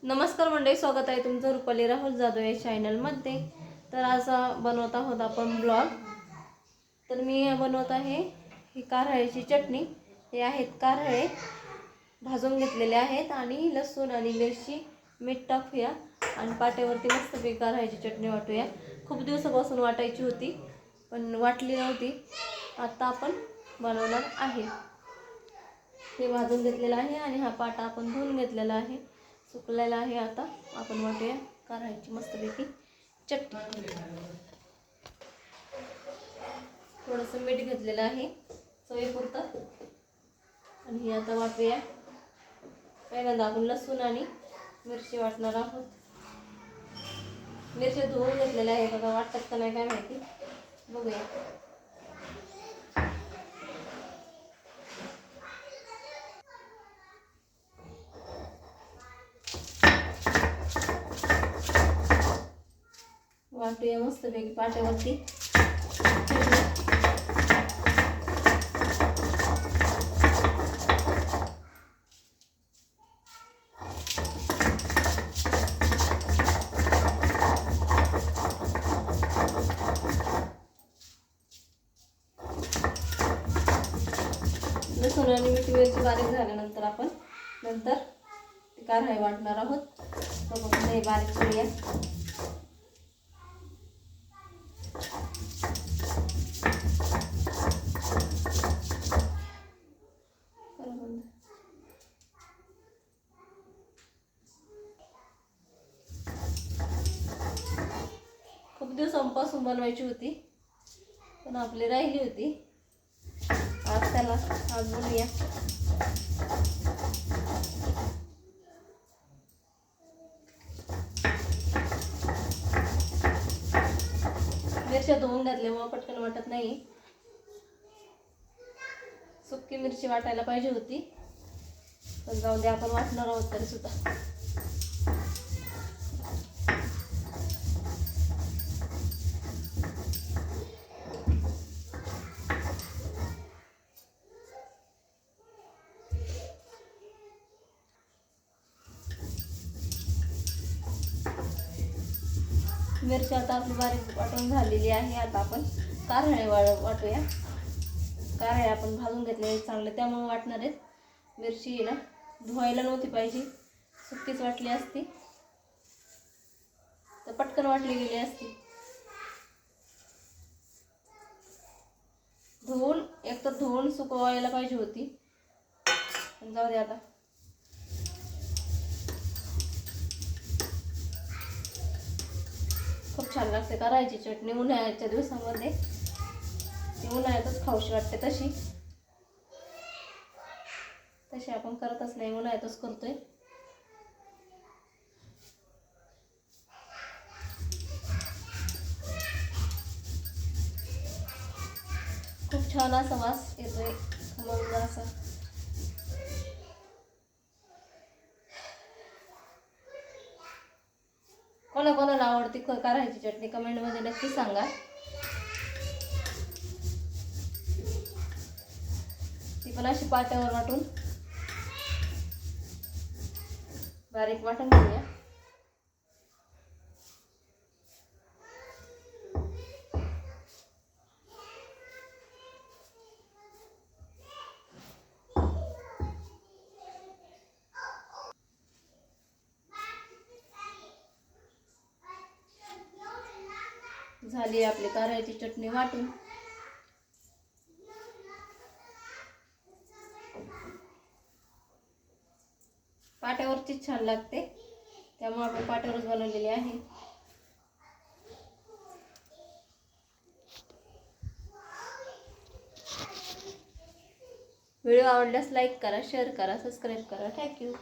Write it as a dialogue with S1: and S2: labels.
S1: नमस्कार मंडळी, स्वागत आहे तुमचं रुपाली राहुल जाधव या चॅनलमध्ये। तर आज बनवत आहोत आपण ब्लॉग। तर मी बनवत आहे ही कारळ्याची चटणी। हे आहेत कारळे भाजून घेतलेले आहेत आणि लसूण आणि मिरची मीठ टाकूया आणि पाट्यावरती मस्तपैकी कारळ्याची चटणी वाटूया। खूप दिवसापासून वाटायची होती पण वाटली नव्हती, आता आपण बनवणार आहे। हे भाजून घेतलेलं आहे आणि हा पाटा आपण धुवून घेतलेला आहे, सुकलेला आहे। आता आपण वाटूया कारळ्याची मस्तपैकी चटणी। थोडंसं मीठ घेतलेलं आहे चवीपुरतं आणि हे आता वाटूया। पहिल्यांदा आपण लसूण आणि मिरची वाटणार आहोत। मिरची धुवून घेतलेल्या आहे, बघा वाटतात का नाही काय माहिती, बघूया। वाटूया मस्तपैकी पाट्यावरती। लसूण आणि मिरची बारीक झाल्यानंतर आपण कारळे वाटणार आहोत। बघा हे बारीक करूया। खूप दिवसांपासून बनवायची होती पण आपली राहिली होती, आज बनवूया। मिरच्या धुवून घातल्यामुळे पटकन वाटत नाही, सुकी मिरची वाटायला पाहिजे होती पण जाऊ दे, आपण वाटणार आहोत तरी सुद्धा। मिरची आता आपली बारीक वाटून झालेली आहे। आता आपण कारळे वाटूया। कारळे आपण भाजून घेतले चांगले, त्यामुळे वाटणार आहेत। मिरची ना धुवायला नव्हती पाहिजे, सुकीच वाटली असती तर पटकन वाटली गेली असती। धुवून सुकवायला पाहिजे होती, पण जाऊ दे आता। खूप छान लागते कारळ्याची चटणी उन्हाळ्याच्या दिवसामध्ये। ती उन्हाळ्यातच खाऊशी वाटते, तशी आपण करतच नाही, उन्हाळ्यातच करतोय। खूप छान असा वास येतोय, खमंग असा। कोणाकोणाला आवडते कारळ्याची चटणी कमेंट मध्ये नक्की सांगा। ती पण अशी पाट्यावर वाटून बारीक वाटून घेऊया। झाली आपली कारळ्याची चटणी वाटून। पाट्यावरचीच छान लागते, त्यामुळे आपण पाट्यावरच बनवलेली आहे। व्हिडिओ आवडल्यास लाईक करा, शेअर करा, सबस्क्राईब करा। थँक्यू।